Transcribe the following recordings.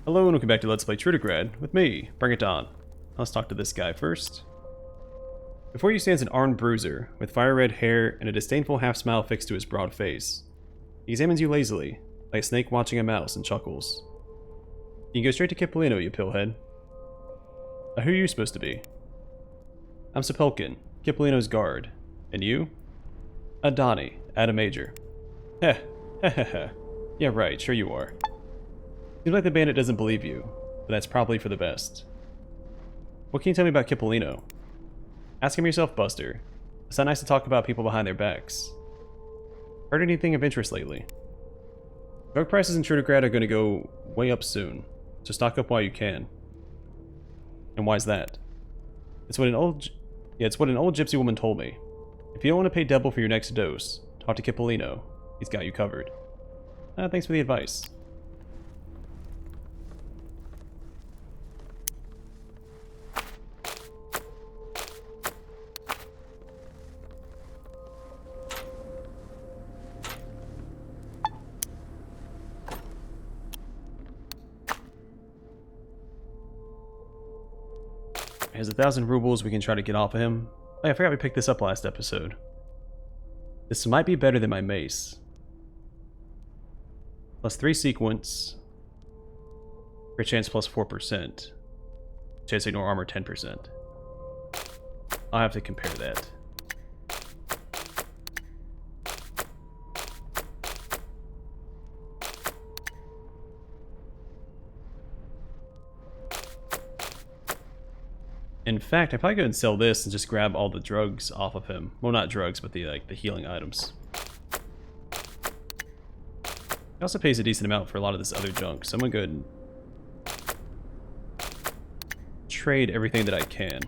Hello and welcome back to Let's Play Trudograd with me, BringItDon. Let's talk to this guy first. Before you stands an armed bruiser with fire-red hair and a disdainful half-smile fixed to his broad face. He examines you lazily, like a snake watching a mouse, and chuckles. You can go straight to Kipolino, you pillhead. Who are you supposed to be? I'm Sepulkin, Kipolino's guard. And you? Donnie, Adam Major. Heh, heh heh heh. Yeah right, sure you are. Seems like the bandit doesn't believe you, but that's probably for the best. What can you tell me about Kipolino? Ask him yourself, Buster. It's not nice to talk about people behind their backs. Heard anything of interest lately? Drug prices in Trudograd are going to go way up soon, so stock up while you can. And why's that? It's what an old gypsy woman told me. If you don't want to pay double for your next dose, talk to Kipolino. He's got you covered. Thanks for the advice. Has 1,000 rubles we can try to get off of him. Oh, yeah, I forgot we picked this up last episode. This might be better than my mace. Plus 3 sequence. Crit chance plus 4%. Chance to ignore armor 10%. I'll have to compare that. In fact, I'd probably go and sell this and just grab all the drugs off of him. Well, not drugs, but the healing items. He also pays a decent amount for a lot of this other junk, so I'm gonna go ahead and trade everything that I can.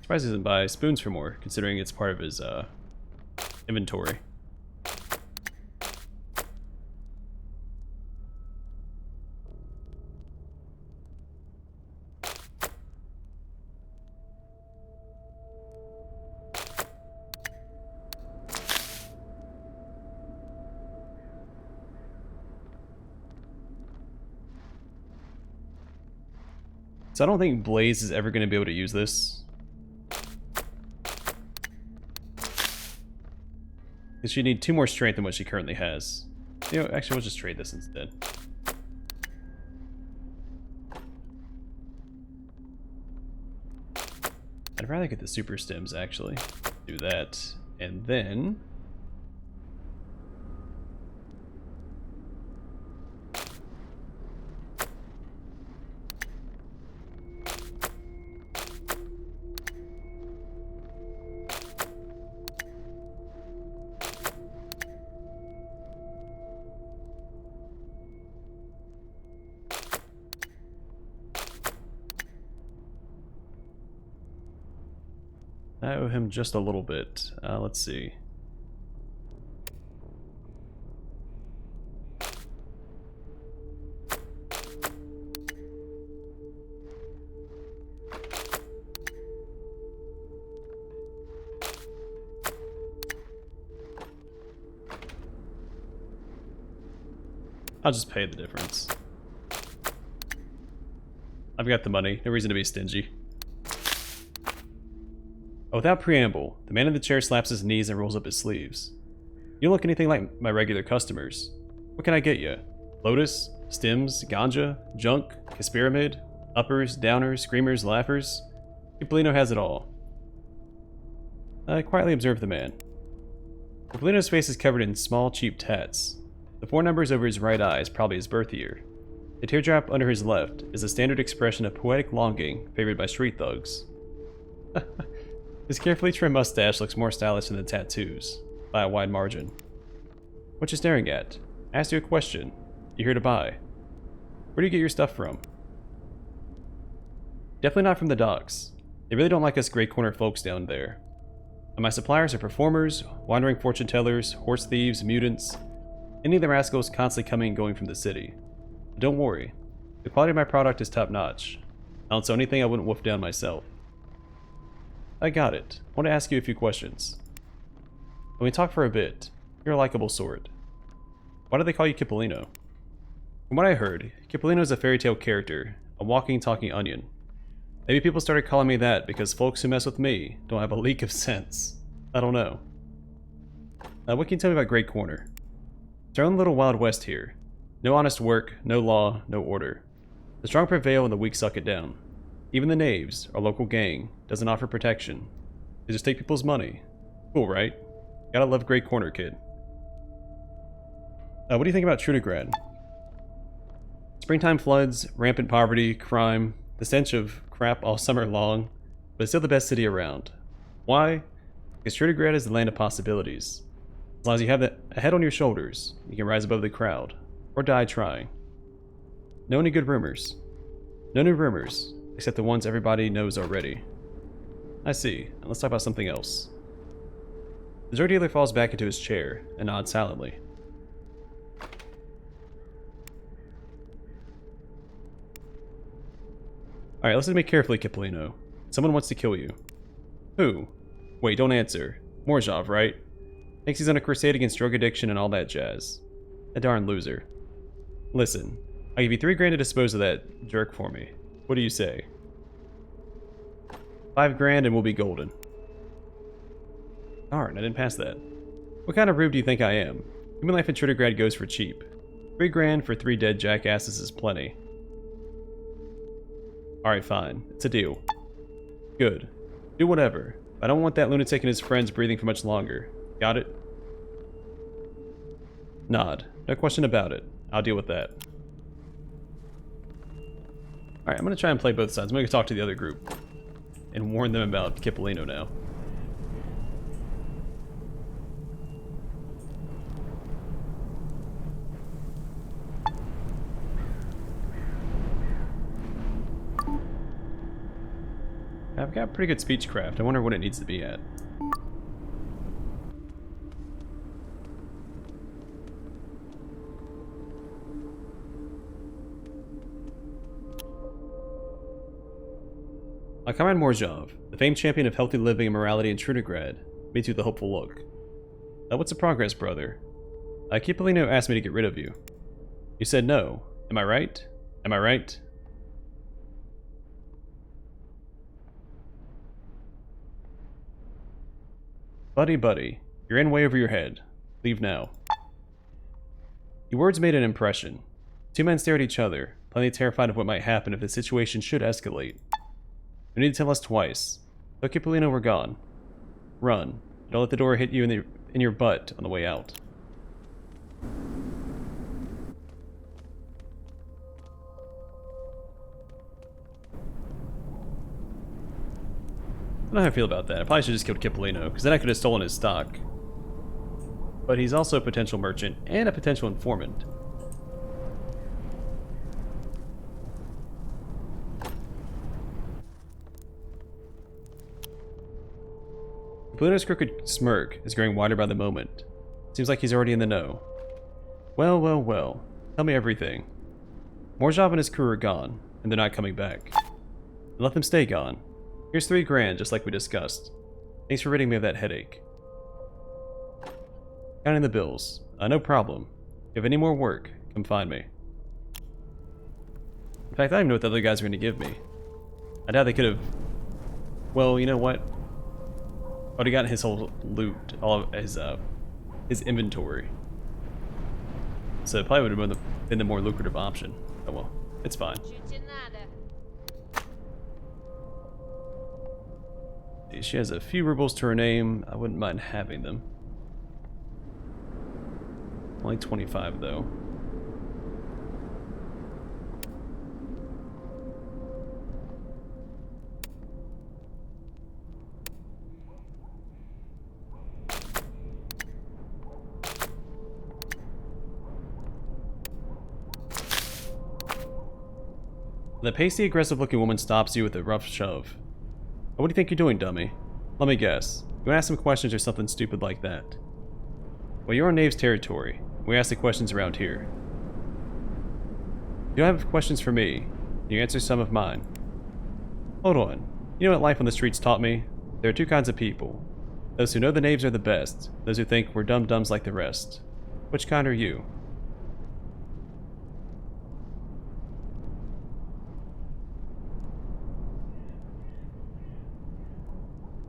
Surprised he doesn't buy spoons for more, considering it's part of his inventory. So I don't think Blaze is ever going to be able to use this. Because she need 2 more strength than what she currently has. You know, actually, we'll just trade this instead. I'd rather get the super stems, actually. Do that. And then... I owe him just a little bit. Let's see. I'll just pay the difference. I've got the money. No reason to be stingy. Without preamble, the man in the chair slaps his knees and rolls up his sleeves. You don't look anything like my regular customers. What can I get you? Lotus? Stems? Ganja? Junk? Caspiramid? Uppers? Downers? Screamers? Laughers? Kipolino has it all. I quietly observe the man. Kipolino's face is covered in small, cheap tats. The 4 numbers over his right eye is probably his birth year. The teardrop under his left is a standard expression of poetic longing favored by street thugs. His carefully trimmed mustache looks more stylish than the tattoos, by a wide margin. What you staring at? I asked you a question. You here to buy? Where do you get your stuff from? Definitely not from the docks. They really don't like us Grey Corner folks down there. And my suppliers are performers, wandering fortune tellers, horse thieves, mutants, any of the rascals constantly coming and going from the city. But don't worry, The quality of my product is top notch. I don't sell anything I wouldn't wolf down myself. I got it. I want to ask you a few questions. When we talk for a bit, you're a likable sort. Why do they call you Cipollino? From what I heard, Cipollino is a fairy tale character, a walking, talking onion. Maybe people started calling me that because folks who mess with me don't have a leak of sense. I don't know. What can you tell me about Great Corner? It's our own little Wild West here. No honest work, no law, no order. The strong prevail and the weak suck it down. Even the knaves, our local gang, doesn't offer protection. They just take people's money. Cool, right? Gotta love Great Corner, kid. What do you think about Trudograd? Springtime floods, rampant poverty, crime, the stench of crap all summer long, but it's still the best city around. Why? Because Trudograd is the land of possibilities. As long as you have a head on your shoulders, you can rise above the crowd, or die trying. No any good rumors. No new rumors, except the ones everybody knows already. I see. Now let's talk about something else. The drug dealer falls back into his chair and nods silently. Alright, listen to me carefully, Cipollino. Someone wants to kill you. Who? Wait, don't answer. Morjov, right? Thinks he's on a crusade against drug addiction and all that jazz. A darn loser. Listen, I'll give you 3 grand to dispose of that jerk for me. What do you say? 5 grand and we'll be golden. Darn, I didn't pass that. What kind of rube do you think I am? Human life in Trudograd goes for cheap. 3 grand for 3 dead jackasses is plenty. Alright, fine. It's a deal. Good. Do whatever. I don't want that lunatic and his friends breathing for much longer. Got it? Nod. No question about it. I'll deal with that. Alright, I'm gonna try and play both sides. I'm gonna talk to the other group and warn them about Cipollino now. I've got pretty good speechcraft. I wonder what it needs to be at. Comrade Morjov, the famed champion of healthy living and morality in Trudograd, meets you with a hopeful look. What's the progress, brother? Cipollino asked me to get rid of you. You said no. Am I right? Am I right? Buddy, you're in way over your head. Leave now. Your words made an impression. 2 men stare at each other, plainly terrified of what might happen if the situation should escalate. You need to tell us twice. Tell Cipollino we're gone. Run. Don't let the door hit you in your butt on the way out. I don't know how I feel about that. I probably should have just killed Cipollino, because then I could have stolen his stock. But he's also a potential merchant and a potential informant. Cipollino's crooked smirk is growing wider by the moment. Seems like he's already in the know. Well. Tell me everything. Morjov and his crew are gone, and they're not coming back. Let them stay gone. Here's 3 grand, just like we discussed. Thanks for ridding me of that headache. Counting the bills. No problem. If you have any more work, come find me. In fact, I don't even know what the other guys are going to give me. I doubt they could have... Well, you know what? I would have gotten his whole loot, all of his inventory. So it probably would have been the more lucrative option. Oh well, it's fine. She has a few rubles to her name. I wouldn't mind having them. Only 25 though. The pasty, aggressive-looking woman stops you with a rough shove. What do you think you're doing, dummy? Let me guess. You want to ask some questions or something stupid like that? Well, you're on Knave's territory. We ask the questions around here. you have questions for me, you answer some of mine. Hold on. You know what life on the streets taught me? There are two kinds of people. Those who know the knaves are the best, those who think we're dum-dums like the rest. Which kind are you?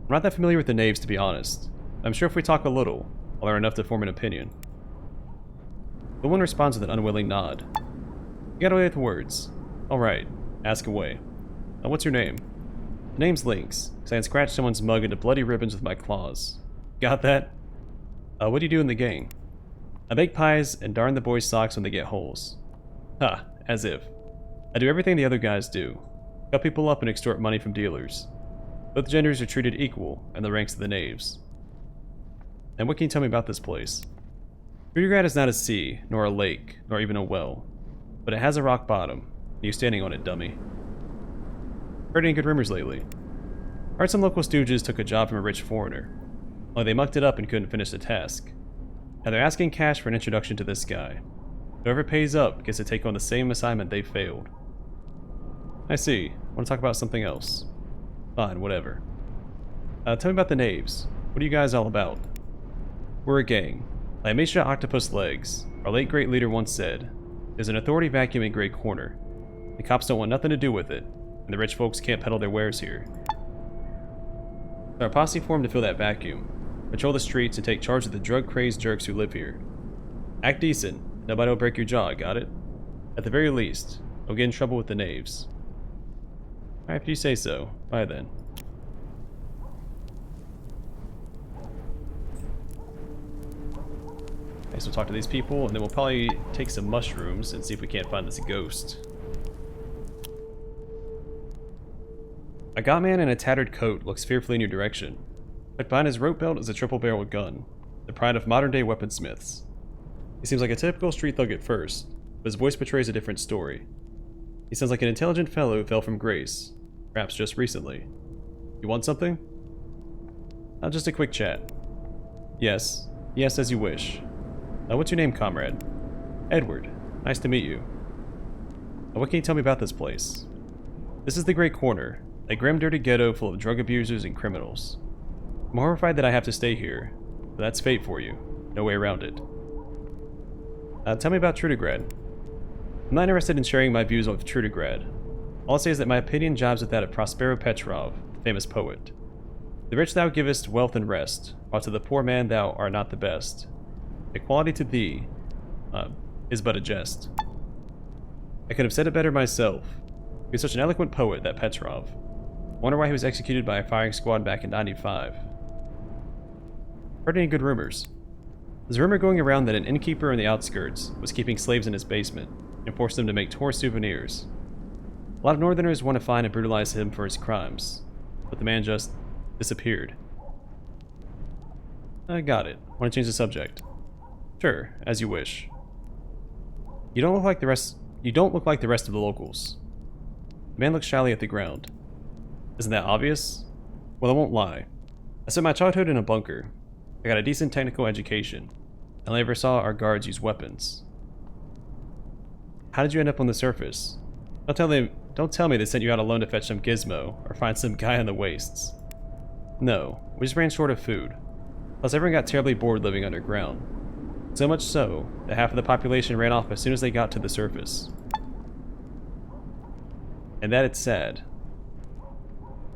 I'm not that familiar with the knaves, to be honest. I'm sure if we talk a little, I'll learn enough to form an opinion. The one responds with an unwilling nod. You got away with the words. Alright, ask away. What's your name? The name's Lynx, because I can scratch someone's mug into bloody ribbons with my claws. Got that? What do you do in the gang? I bake pies and darn the boys' socks when they get holes. Ha, as if. I do everything the other guys do. Cut people up and extort money from dealers. Both genders are treated equal in the ranks of the knaves. And what can you tell me about this place? Trudograd is not a sea, nor a lake, nor even a well. But it has a rock bottom, and you're standing on it, dummy. Heard any good rumors lately? Heard some local stooges took a job from a rich foreigner. Only they mucked it up and couldn't finish the task. Now they're asking cash for an introduction to this guy. Whoever pays up gets to take on the same assignment they failed. I see. Want to talk about something else? Fine, whatever. Tell me about the knaves. What are you guys all about? We're a gang. Like Misha Octopus Legs, our late great leader once said, there's an authority vacuum in Grey Corner. The cops don't want nothing to do with it, and the rich folks can't peddle their wares here. So our posse formed to fill that vacuum, patrol the streets, and take charge of the drug-crazed jerks who live here. Act decent. Nobody will break your jaw, got it? At the very least, don't get in trouble with the knaves. Alright, if you say so. Bye then. Okay, so we'll talk to these people, and then we'll probably take some mushrooms and see if we can't find this ghost. A gaunt man in a tattered coat looks fearfully in your direction. Tucked behind his rope belt is a triple-barreled gun, the pride of modern-day weaponsmiths. He seems like a typical street thug at first, but his voice betrays a different story. He sounds like an intelligent fellow who fell from grace, perhaps just recently. You want something? Just a quick chat. Yes. Yes, as you wish. What's your name, comrade? Edward. Nice to meet you. What can you tell me about this place? This is the Grey Corner, a grim, dirty ghetto full of drug abusers and criminals. I'm horrified that I have to stay here, but that's fate for you. No way around it. Tell me about Trudograd. I'm not interested in sharing my views of Trudograd. All I'll say is that my opinion jives with that of Prospero Petrov, the famous poet. To the rich thou givest wealth and rest, while to the poor man thou art not the best. Equality to thee is but a jest. I could have said it better myself. He was such an eloquent poet, that Petrov. I wonder why he was executed by a firing squad back in '95. Heard any good rumors? There's a rumor going around that an innkeeper in the outskirts was keeping slaves in his basement and forced them to make tour souvenirs. A lot of northerners want to find and brutalize him for his crimes, but the man just disappeared. I got it. Want to change the subject? Sure, as you wish. You don't look like the rest of the locals. The man looks shyly at the ground. Isn't that obvious? Well, I won't lie. I spent my childhood in a bunker. I got a decent technical education. I only ever saw our guards use weapons. How did you end up on the surface? Don't tell me they sent you out alone to fetch some gizmo or find some guy in the wastes. No, we just ran short of food. Plus everyone got terribly bored living underground. So much so that half of the population ran off as soon as they got to the surface. And that it's sad.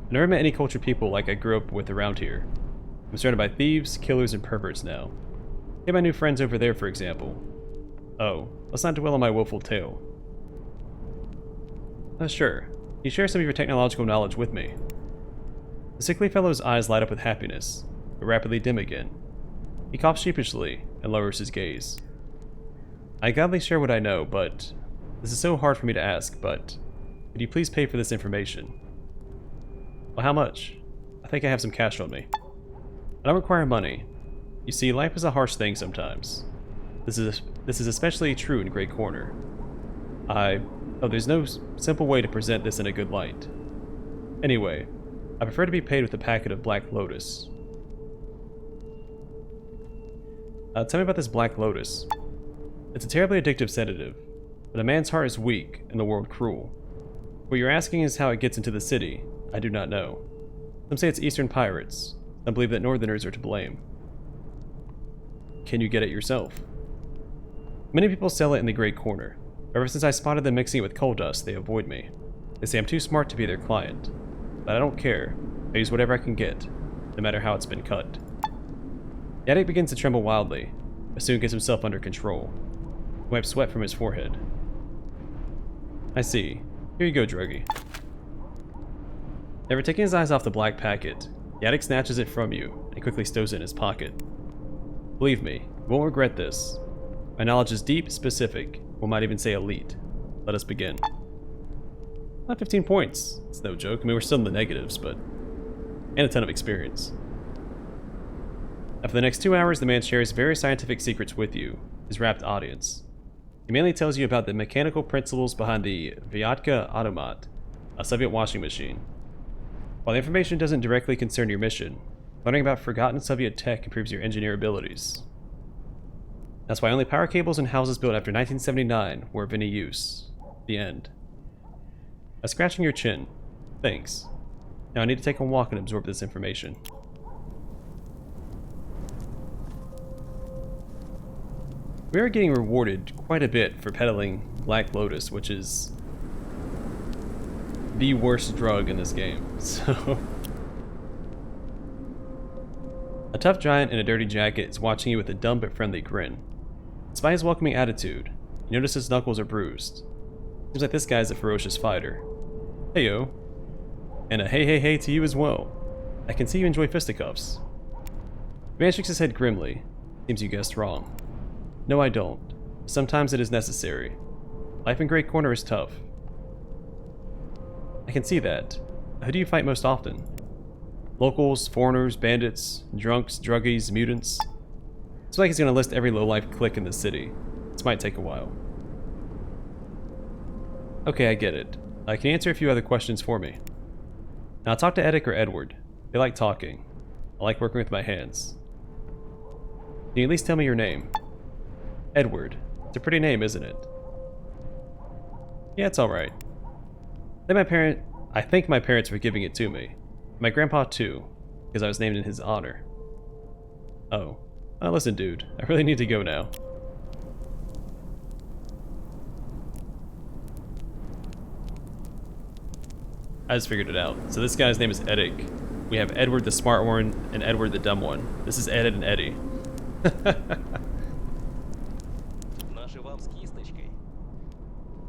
I never met any cultured people like I grew up with around here. I'm surrounded by thieves, killers, and perverts now. Get my new friends over there, for example. Oh, let's not dwell on my woeful tale. Sure. You share some of your technological knowledge with me. The sickly fellow's eyes light up with happiness, but rapidly dim again. He coughs sheepishly and lowers his gaze. I gladly share what I know, but this is so hard for me to ask, but could you please pay for this information? Well, how much? I think I have some cash on me. I don't require money. You see, life is a harsh thing sometimes. This is especially true in Grey Corner. There's no simple way to present this in a good light. Anyway, I prefer to be paid with a packet of Black Lotus. Tell me about this Black Lotus. It's a terribly addictive sedative. But a man's heart is weak and the world cruel. What you're asking is how it gets into the city. I do not know. Some say it's Eastern pirates. Some believe that Northerners are to blame. Can you get it yourself? Many people sell it in the Great Corner. Ever since I spotted them mixing it with coal dust, they avoid me. They say I'm too smart to be their client. But I don't care. I use whatever I can get, no matter how it's been cut. The addict begins to tremble wildly, but soon gets himself under control. He wipes sweat from his forehead. I see. Here you go, druggie. Never taking his eyes off the black packet, the addict snatches it from you and quickly stows it in his pocket. Believe me, you won't regret this. My knowledge is deep, specific, one might even say elite. Let us begin. Not 15 points. It's no joke. I mean, we're still in the negatives, but... and a ton of experience. Now, for the next 2 hours, the man shares various scientific secrets with you, his rapt audience. He mainly tells you about the mechanical principles behind the Vyatka Automat, a Soviet washing machine. While the information doesn't directly concern your mission, learning about forgotten Soviet tech improves your engineer abilities. That's why only power cables and houses built after 1979 were of any use. The end. Scratching your chin. Thanks. Now I need to take a walk and absorb this information. We are getting rewarded quite a bit for peddling Black Lotus, which is the worst drug in this game. So, a tough giant in a dirty jacket is watching you with a dumb but friendly grin. Despite his welcoming attitude, you notice his knuckles are bruised. Seems like this guy's a ferocious fighter. Heyo. And a hey hey hey to you as well. I can see you enjoy fisticuffs. The man shakes his head grimly. Seems you guessed wrong. No, I don't. Sometimes it is necessary. Life in Great Corner is tough. I can see that. Who do you fight most often? Locals, foreigners, bandits, drunks, druggies, mutants? It's like he's gonna list every lowlife clique in the city. This might take a while. Okay, I get it. Can you answer a few other questions for me? Now, talk to Edic or Edward. They like talking. I like working with my hands. Can you at least tell me your name? Edward. It's a pretty name, isn't it? Yeah, it's alright. I think my parents were giving it to me. My grandpa too, because I was named in his honor. Oh. Listen, dude. I really need to go now. I just figured it out. So this guy's name is Edic. We have Edward the smart one and Edward the dumb one. This is Ed and Eddie.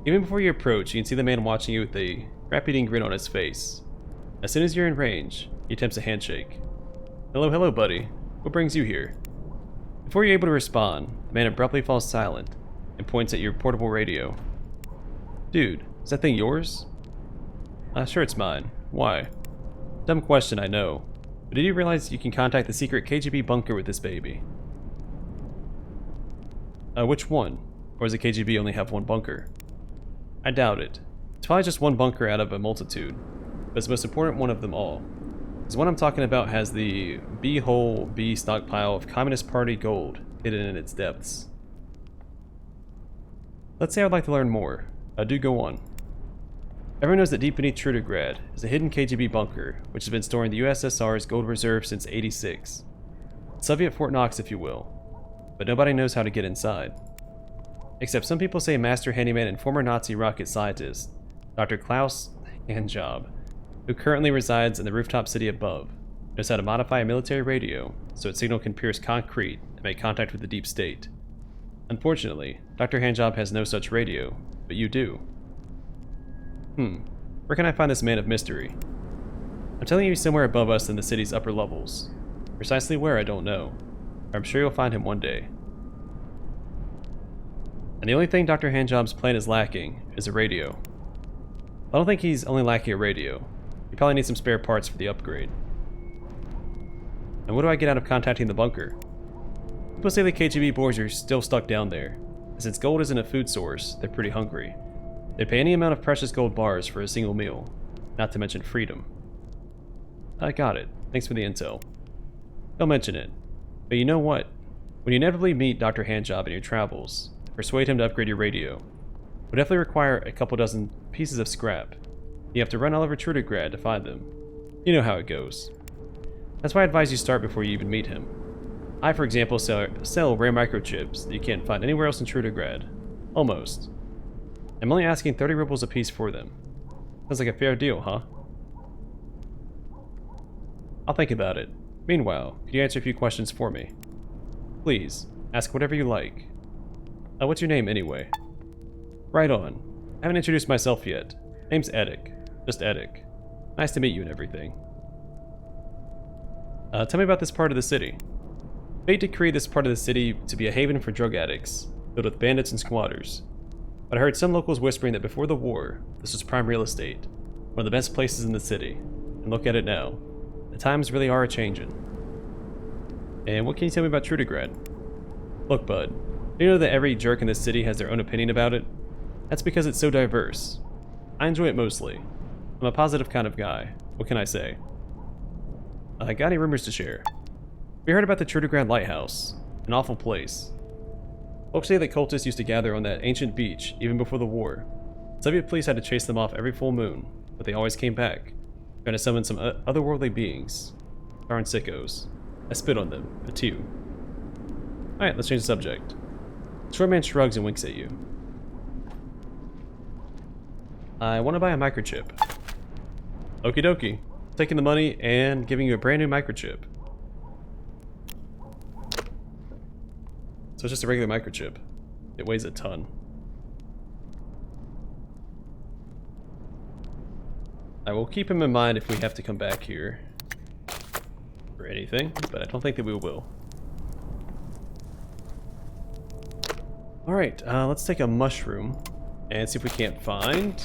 Even before you approach, you can see the man watching you with a crap-eating grin on his face. As soon as you're in range, he attempts a handshake. Hello, hello, buddy. What brings you here? Before you're able to respond, the man abruptly falls silent and points at your portable radio. Dude, is that thing yours? Sure it's mine. Why? Dumb question, I know. But did you realize you can contact the secret KGB bunker with this baby? Which one? Or does the KGB only have one bunker? I doubt it. It's probably just one bunker out of a multitude, but it's the most important one of them all. Because what I'm talking about has the B-hole B stockpile of Communist Party gold hidden in its depths. Let's say I'd like to learn more. Do go on. Everyone knows that deep beneath Trudograd is a hidden KGB bunker, which has been storing the USSR's gold reserve since '86. Soviet Fort Knox, if you will. But nobody knows how to get inside. Except some people say master handyman and former Nazi rocket scientist, Dr. Klaus Handjob, who currently resides in the rooftop city above, knows how to modify a military radio so its signal can pierce concrete and make contact with the deep state. Unfortunately, Dr. Handjob has no such radio, but you do. Where can I find this man of mystery? I'm telling you he's somewhere above us in the city's upper levels. Precisely where, I don't know. I'm sure you'll find him one day. And the only thing Dr. Handjob's plan is lacking is a radio. I don't think he's only lacking a radio. He probably needs some spare parts for the upgrade. And what do I get out of contacting the bunker? People say the KGB boys are still stuck down there. And since gold isn't a food source, they're pretty hungry. They'd pay any amount of precious gold bars for a single meal, not to mention freedom. I got it. Thanks for the intel. Don't mention it. But you know what? When you inevitably meet Dr. Handjob in your travels, persuade him to upgrade your radio. Would definitely require a couple dozen pieces of scrap. You have to run all over Trudograd to find them. You know how it goes. That's why I advise you start before you even meet him. I, for example, sell rare microchips that you can't find anywhere else in Trudograd. Almost. I'm only asking 30 rubles a piece for them. Sounds like a fair deal, huh? I'll think about it. Meanwhile, could you answer a few questions for me? Please, ask whatever you like. What's your name, anyway? Right on. I haven't introduced myself yet. Name's Edik. Just Edik. Nice to meet you and everything. Tell me about this part of the city. Fate decreed this part of the city to be a haven for drug addicts, filled with bandits and squatters. But I heard some locals whispering that before the war, this was prime real estate, one of the best places in the city. And look at it now. The times really are a-changin'. And what can you tell me about Trudograd? Look, bud, do you know that every jerk in this city has their own opinion about it? That's because it's so diverse. I enjoy it mostly. I'm a positive kind of guy. What can I say? Got any rumors to share? We heard about the Trudograd Lighthouse. An awful place. Folks say that cultists used to gather on that ancient beach even before the war. Soviet police had to chase them off every full moon, but they always came back, trying to summon some otherworldly beings. Darn sickos. I spit on them. A two. Alright, let's change the subject. Shortman shrugs and winks at you. I want to buy a microchip. Okie dokie. Taking the money and giving you a brand new microchip. So it's just a regular microchip. It weighs a ton. I will keep him in mind if we have to come back here for anything, but I don't think that we will. Alright, let's take a mushroom and see if we can't find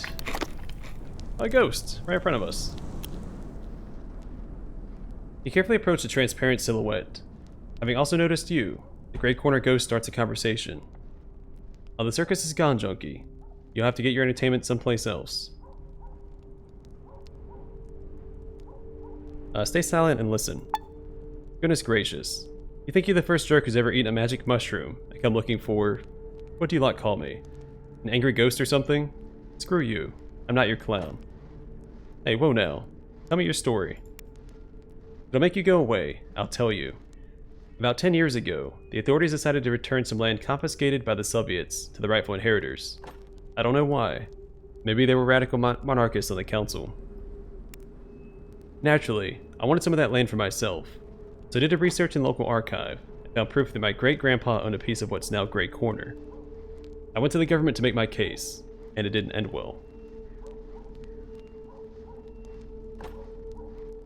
a ghost right in front of us. You carefully approach the transparent silhouette. Having also noticed you, the Great Corner Ghost starts a conversation. Oh, the circus is gone, junkie. You'll have to get your entertainment someplace else. Stay silent and listen. Goodness gracious. You think you're the first jerk who's ever eaten a magic mushroom and come looking for... what do you lot call me? An angry ghost or something? Screw you. I'm not your clown. Hey, whoa now. Tell me your story. It'll make you go away, I'll tell you. About 10 years ago, the authorities decided to return some land confiscated by the Soviets to the rightful inheritors. I don't know why. Maybe they were radical monarchists on the council. Naturally, I wanted some of that land for myself, so I did a research in the local archive and found proof that my great-grandpa owned a piece of what's now Great Corner. I went to the government to make my case, and it didn't end well.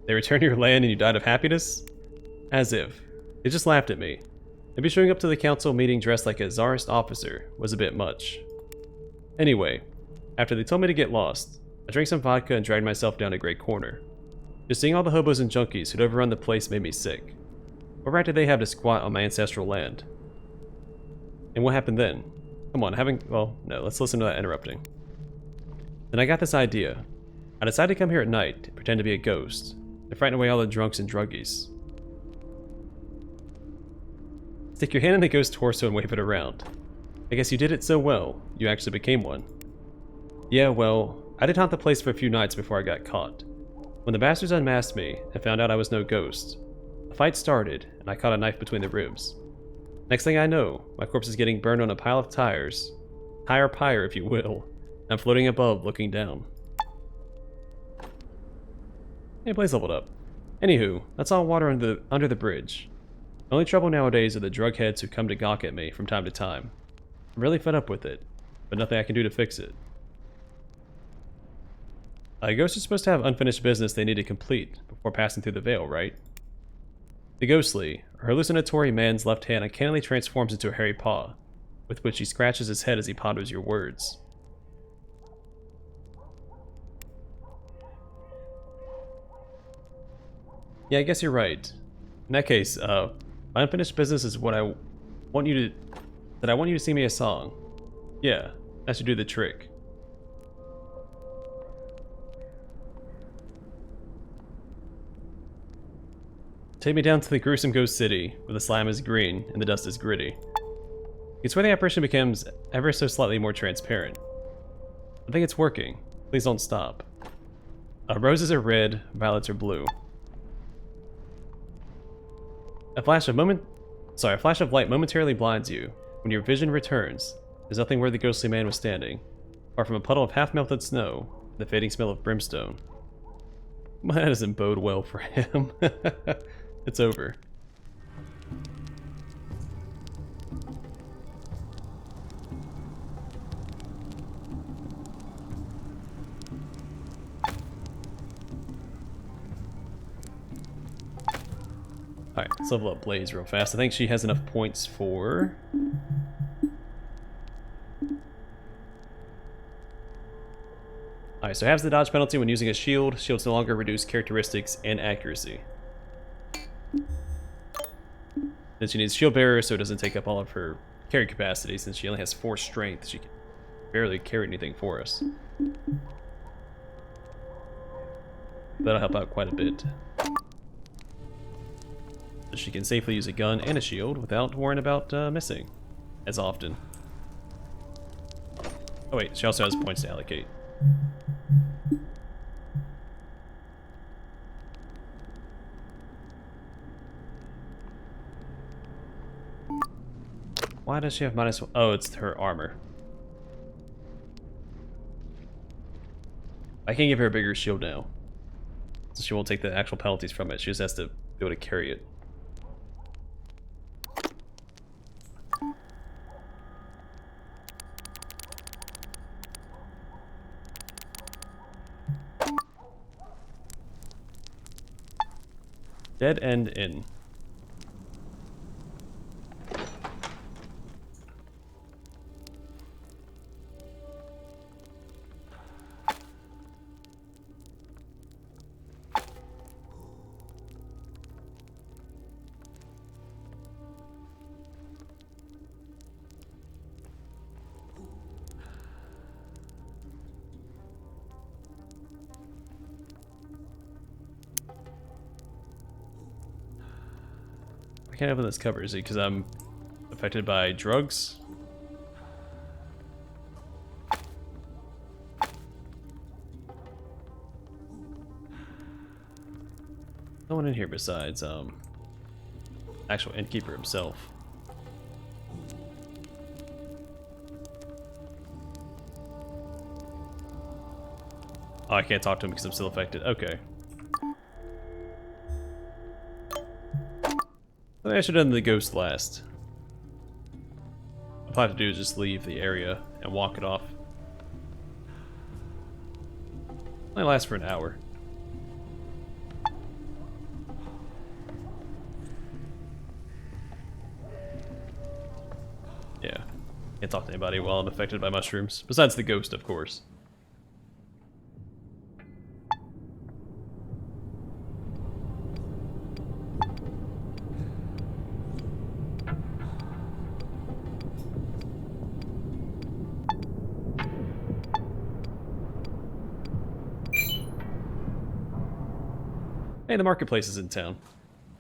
They returned your land and you died of happiness? As if. They just laughed at me. Maybe showing up to the council meeting dressed like a czarist officer was a bit much. Anyway, after they told me to get lost, I drank some vodka and dragged myself down to Great Corner. Just seeing all the hobos and junkies who'd overrun the place made me sick. What right did they have to squat on my ancestral land? And what happened then? Come on, well, no, let's listen to that interrupting. Then I got this idea. I decided to come here at night to pretend to be a ghost, to frighten away all the drunks and druggies. Stick your hand in the ghost's torso and wave it around. I guess you did it so well, you actually became one. Yeah, well, I did haunt the place for a few nights before I got caught. When the bastards unmasked me and found out I was no ghost, a fight started and I caught a knife between the ribs. Next thing I know, my corpse is getting burned on a pile of tires. Tire pyre, if you will. I'm floating above, looking down. Hey, Blaze leveled up. Anywho, that's all water under the bridge. The only trouble nowadays are the drug heads who come to gawk at me from time to time. I'm really fed up with it, but nothing I can do to fix it. Ghosts are supposed to have unfinished business they need to complete before passing through the veil, right? The ghostly, or hallucinatory man's left hand uncannily transforms into a hairy paw, with which he scratches his head as he ponders your words. Yeah, I guess you're right. In that case, my unfinished business is what I want you to sing me a song. Yeah, that should do the trick. Take me down to the gruesome ghost city, where the slime is green and the dust is gritty. It's where the apparition becomes ever so slightly more transparent. I think it's working. Please don't stop. Roses are red, violets are blue. A flash of light momentarily blinds you. When your vision returns, there's nothing where the ghostly man was standing, apart from a puddle of half-melted snow, the fading smell of brimstone. Well, that doesn't bode well for him. It's over. Alright, let's level up Blaze real fast. I think she has enough points for... Alright, so halves the dodge penalty when using a shield. Shields no longer reduce characteristics and accuracy. Then she needs shield bearer so it doesn't take up all of her carry capacity. Since she only has 4 strength, she can barely carry anything for us. That'll help out quite a bit. So she can safely use a gun and a shield without worrying about missing as often. Oh wait, she also has points to allocate. Why does she have -1? Oh, it's her armor. I can give her a bigger shield now. So she won't take the actual penalties from it. She just has to be able to carry it. Dead End Inn. I can't open this cover, is it because I'm affected by drugs? No one in here besides actual innkeeper himself. Oh, I can't talk to him because I'm still affected. Okay. I should have done the ghost last. All I have to do is just leave the area and walk it off. Only lasts for an hour. Yeah. Can't talk to anybody while I'm affected by mushrooms. Besides the ghost, of course. Hey, the marketplace is in town.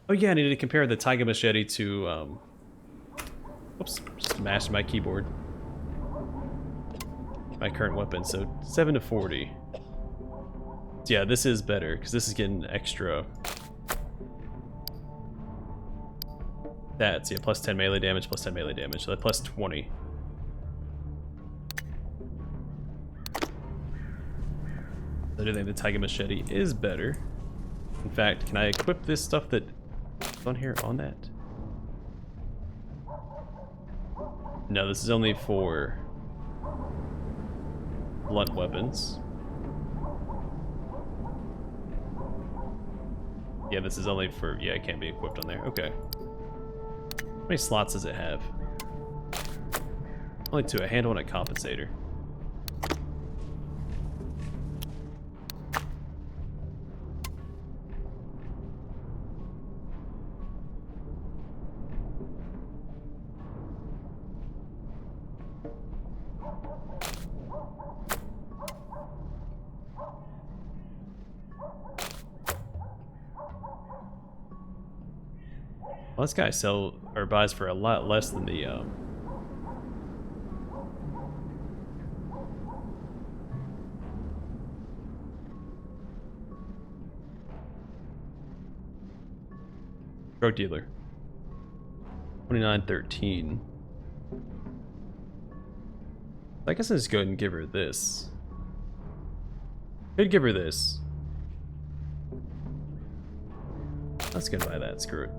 Oh yeah, I needed to compare the Taiga Machete to, oops, just mashed my keyboard. My current weapon, so 7 to 40. So yeah, this is better, because this is getting extra stats. Yeah, plus 10 melee damage, plus 10 melee damage, so that plus 20. I do think the Taiga Machete is better. In fact, can I equip this stuff that's on here on that? No, this is only for blunt weapons. Yeah, this is only for... yeah, it can't be equipped on there. Okay. How many slots does it have? Only 2, a handle and a compensator. Well, this guy buys for a lot less than the Drug dealer. 2913. I guess I'll just go ahead and give her this. Could give her this. Let's go buy that, screw it.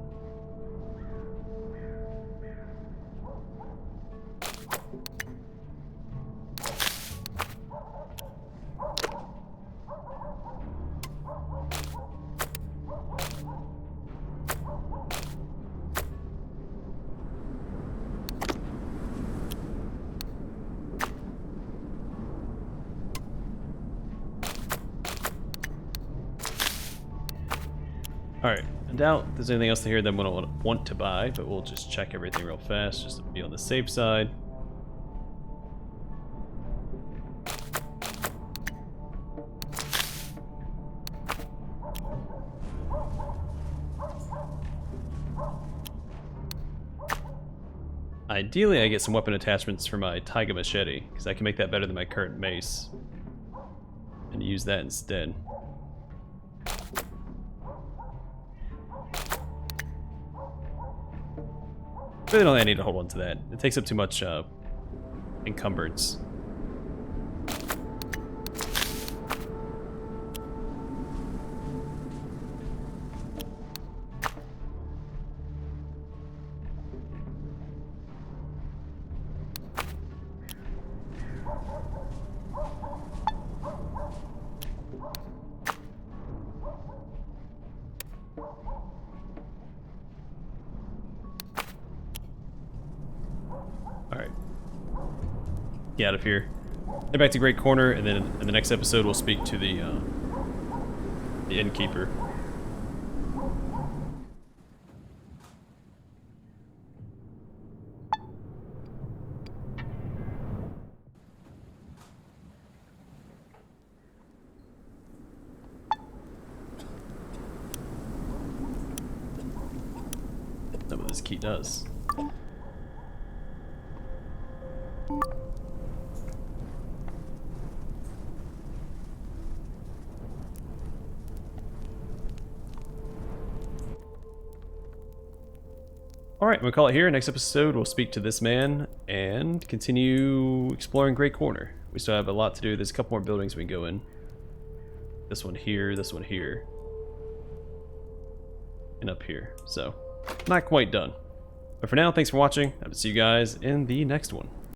Alright, I doubt there's anything else here that I'm going to want to buy, but we'll just check everything real fast just to be on the safe side. Ideally, I get some weapon attachments for my Taiga machete, because I can make that better than my current mace. And use that instead. Really don't think I need to hold on to that. It takes up too much encumbrance. Alright. Get out of here. Head back to Great Corner, and then in the next episode we'll speak to the innkeeper. That's what this key does. Alright, we'll call it here. Next episode, we'll speak to this man and continue exploring Great Corner. We still have a lot to do. There's a couple more buildings we can go in. This one here, and up here. So, not quite done. But for now, thanks for watching. I will see you guys in the next one.